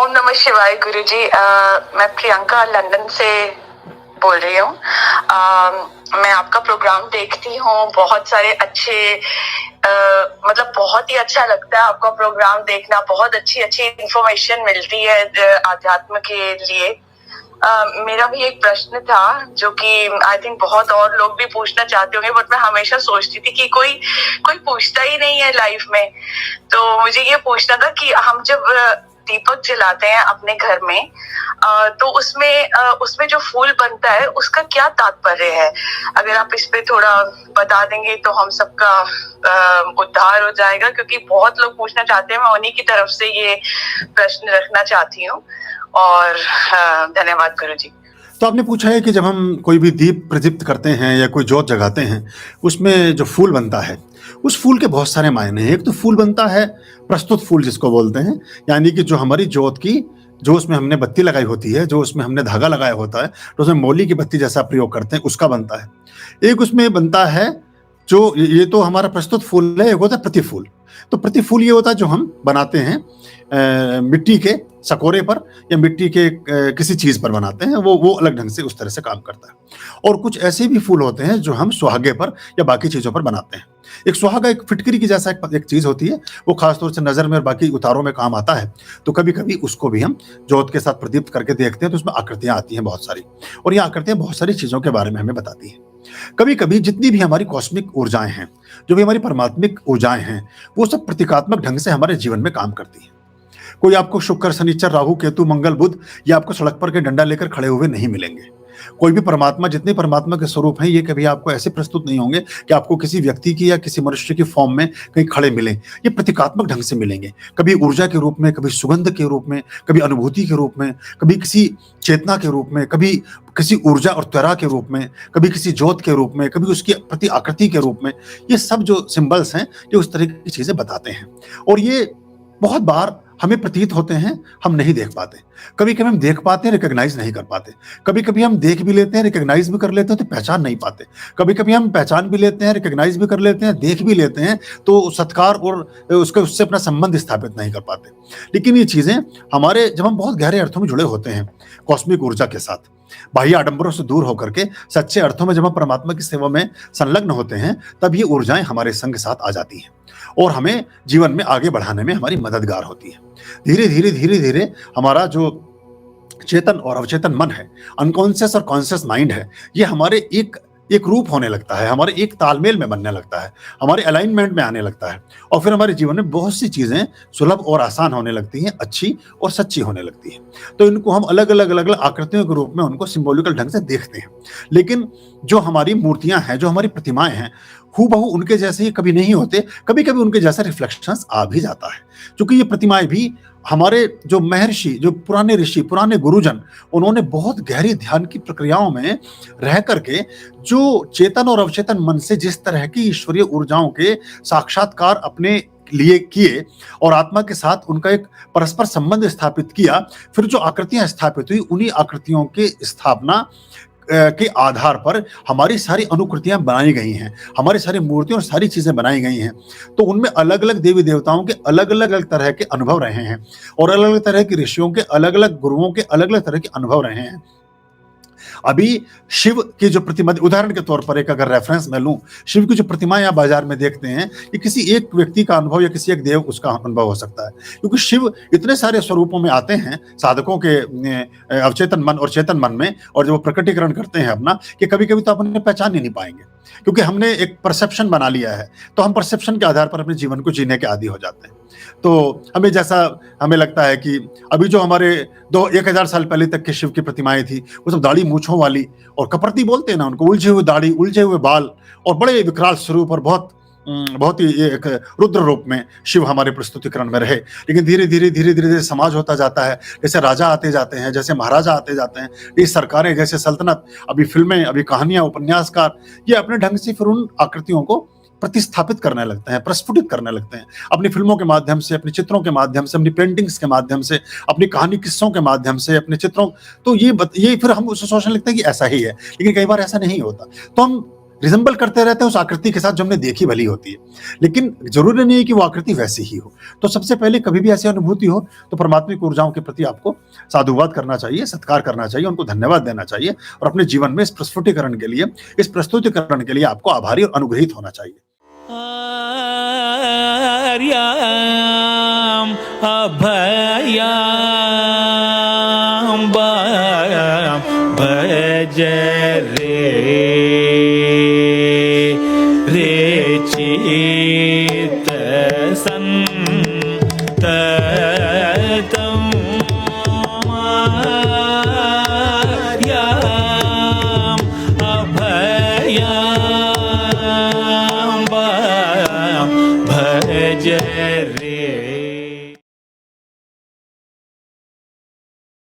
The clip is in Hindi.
ओम नमः शिवाय गुरुजी। मैं प्रियंका लंदन से बोल रही हूँ। मैं आपका प्रोग्राम देखती हूँ, बहुत सारे अच्छे मतलब बहुत ही अच्छा लगता है आपका प्रोग्राम देखना। बहुत अच्छी अच्छी इंफॉर्मेशन मिलती है आध्यात्म के लिए। मेरा भी एक प्रश्न था जो कि आई थिंक बहुत और लोग भी पूछना चाहते होंगे, बट मैं हमेशा सोचती थी कि कोई कोई पूछता ही नहीं है लाइफ में। तो मुझे ये पूछना था कि हम जब दीपक जलाते हैं अपने घर में, तो उसमें जो फूल बनता है उसका क्या तात्पर्य है? अगर आप इस पे थोड़ा बता देंगे तो हम सबका उद्धार हो जाएगा, क्योंकि बहुत लोग पूछना चाहते हैं। मैं उन्हीं की तरफ से ये प्रश्न रखना चाहती हूँ। और धन्यवाद गुरुजी। तो आपने पूछा है कि जब हम कोई भी दीप प्रज्वलित करते हैं या कोई जोत जगाते हैं, उसमें जो फूल बनता है, उस फूल के बहुत सारे मायने हैं। एक तो फूल बनता है प्रस्तुत फूल जिसको बोलते हैं, यानी कि जो हमारी जोत की, जो उसमें हमने बत्ती लगाई होती है, जो उसमें हमने धागा लगाया होता है, तो उसमें मौली की बत्ती जैसा प्रयोग करते हैं, उसका बनता है। एक उसमें बनता है जो ये तो हमारा प्रस्तुत फूल है। एक होता है प्रतिफूल। तो प्रतिफूल ये होता है जो हम बनाते हैं मिट्टी के सकोरे पर या मिट्टी के किसी चीज पर बनाते हैं, वो अलग ढंग से उस तरह से काम करता है। और कुछ ऐसे भी फूल होते हैं जो हम सुहागे पर या बाकी चीजों पर बनाते हैं। एक सुहागा एक फिटकरी की जैसा एक चीज होती है, वो खासतौर से नजर में और बाकी उतारों में काम आता है। तो कभी कभी उसको भी हम जोत के साथ प्रदीप्त करके देखते हैं, तो उसमें आकृतियां आती हैं बहुत सारी, और ये आकृतियां बहुत सारी चीजों के बारे में हमें बताती हैं। कभी कभी जितनी भी हमारी कॉस्मिक ऊर्जाएं हैं, जो भी हमारी परमात्मिक ऊर्जाएं हैं, वो सब प्रतीकात्मक ढंग से हमारे जीवन में काम करती हैं। कोई आपको शुक्र, शनिचर, राहु, केतु, मंगल, बुध ये आपको सड़क पर के डंडा लेकर खड़े हुए नहीं मिलेंगे। कोई भी परमात्मा, जितने परमात्मा के स्वरूप हैं, ये कभी आपको ऐसे प्रस्तुत नहीं होंगे कि आपको किसी व्यक्ति की या किसी मनुष्य की फॉर्म में कहीं खड़े मिलें। ये प्रतीकात्मक ढंग से मिलेंगे, कभी ऊर्जा के रूप में, कभी सुगंध के रूप में, कभी अनुभूति के रूप में, कभी किसी चेतना के रूप में, कभी किसी ऊर्जा और त्वरा के रूप में, कभी किसी ज्योत के रूप में, कभी उसकी प्रति आकृति के रूप में। ये सब जो सिंबल्स हैं, ये उस तरह की चीजें बताते हैं। और ये बहुत बार हमें प्रतीत होते हैं, हम नहीं देख पाते। कभी कभी हम देख पाते हैं, रिकॉग्नाइज नहीं कर पाते। कभी कभी हम देख भी लेते हैं, रिकॉग्नाइज भी कर लेते हैं, तो पहचान नहीं पाते। कभी कभी हम पहचान भी लेते हैं, रिकॉग्नाइज भी कर लेते हैं, देख भी लेते हैं, तो सत्कार और उससे अपना संबंध स्थापित नहीं कर पाते। लेकिन ये चीजें हमारे, जब हम बहुत गहरे अर्थों में जुड़े होते हैं कॉस्मिक ऊर्जा के साथ, बाह्य आडंबरों से दूर होकर के सच्चे अर्थों में जब हम परमात्मा की सेवा में संलग्न होते हैं, तब ये ऊर्जाएं हमारे संग साथ आ जाती हैं और हमें जीवन में आगे बढ़ाने में हमारी मददगार होती है। धीरे धीरे धीरे धीरे हमारा जो चेतन और अवचेतन मन है, अनकॉन्शियस और कॉन्शियस माइंड है, ये हमारे एक रूप होने लगता है, हमारे एक तालमेल में बनने लगता है, हमारे अलाइनमेंट में आने लगता है, और फिर हमारे जीवन में बहुत सी चीजें सुलभ और आसान होने लगती हैं, अच्छी और सच्ची होने लगती हैं। तो इनको हम अलग अलग आकृतियों के रूप में उनको सिंबॉलिकल ढंग से देखते हैं। लेकिन जो हमारी मूर्तियां हैं, जो हमारी प्रतिमाएं हैं, हूबहू उनके जैसे ही कभी नहीं होते। कभी कभी उनके जैसा रिफ्लेक्शंस आ भी जाता है, क्योंकि ये प्रतिमाएं भी हमारे जो महर्षि, जो पुराने ऋषि, पुराने गुरुजन, उन्होंने बहुत गहरी ध्यान की प्रक्रियाओं में रह करके जो चेतन और अवचेतन मन से जिस तरह की ईश्वरीय ऊर्जाओं के साक्षात्कार अपने लिए किए और आत्मा के साथ उनका एक परस्पर संबंध स्थापित किया, फिर जो आकृतियां स्थापित हुई, उन्हीं आकृतियों की स्थापना के आधार पर हमारी सारी अनुकृतियां बनाई गई हैं, हमारी सारी मूर्तियां और सारी चीजें बनाई गई हैं। तो उनमें अलग अलग देवी देवताओं के अलग अलग तरह के अनुभव रहे हैं, और अलग अलग तरह के ऋषियों के, अलग अलग गुरुओं के अलग अलग तरह के अनुभव रहे हैं। अभी शिव की जो प्रतिमा, उदाहरण के तौर पर एक अगर रेफरेंस मैं लूं, शिव की जो प्रतिमाएं आप बाजार में देखते हैं, ये किसी एक व्यक्ति का अनुभव या किसी एक देव उसका अनुभव हो सकता है, क्योंकि शिव इतने सारे स्वरूपों में आते हैं साधकों के अवचेतन मन और चेतन मन में, और जो प्रकटीकरण करते हैं अपना, कि कभी कभी तो आप उन्हें पहचान ही नहीं पाएंगे, क्योंकि हमने एक परसेप्शन बना लिया है। तो हम परसेप्शन के आधार पर अपने जीवन को जीने के आदी हो जाते हैं। तो हमें लगता है कि अभी जो हमारे 1000 साल पहले तक के शिव की प्रतिमाएं थी, वो सब दाढ़ी मूछों वाली और कपड़ती बोलते हैं ना उनको, उलझे हुए दाढ़ी, उलझे हुए बाल और बड़े विकराल स्वरूप, और बहुत ही एक रुद्र रूप में शिव हमारे प्रस्तुतिकरण में रहे। लेकिन धीरे धीरे धीरे धीरे समाज होता जाता है, जैसे राजा आते जाते हैं, जैसे महाराजा आते जाते हैं, ये सरकारें, जैसे सल्तनत, अभी फिल्में, अभी कहानियां, उपन्यासकार, ये अपने ढंग से फिर उन आकृतियों को प्रतिस्थापित करने लगते हैं, प्रस्फुटित करने लगते हैं, अपनी फिल्मों के माध्यम से, अपने चित्रों के माध्यम से, अपनी पेंटिंग्स के माध्यम से, अपनी कहानी किस्सों के माध्यम से, अपने चित्रों। तो ये फिर हम उसे सोचने लगते हैं कि ऐसा ही है, लेकिन कई बार ऐसा नहीं होता। तो हम रिजेंबल करते रहते हैं उस आकृति के साथ जो हमने देखी भली होती है, लेकिन जरूरी नहीं है कि वो आकृति वैसी ही हो। तो सबसे पहले कभी भी ऐसी अनुभूति हो तो परमात्मिक ऊर्जाओं के प्रति आपको साधुवाद करना चाहिए, सत्कार करना चाहिए, उनको धन्यवाद देना चाहिए और अपने जीवन में इस प्रस्फुटीकरण के लिए, इस प्रस्तुतिकरण के लिए आपको आभारी और अनुग्रहित होना चाहिए। आर्याम अभयाम भज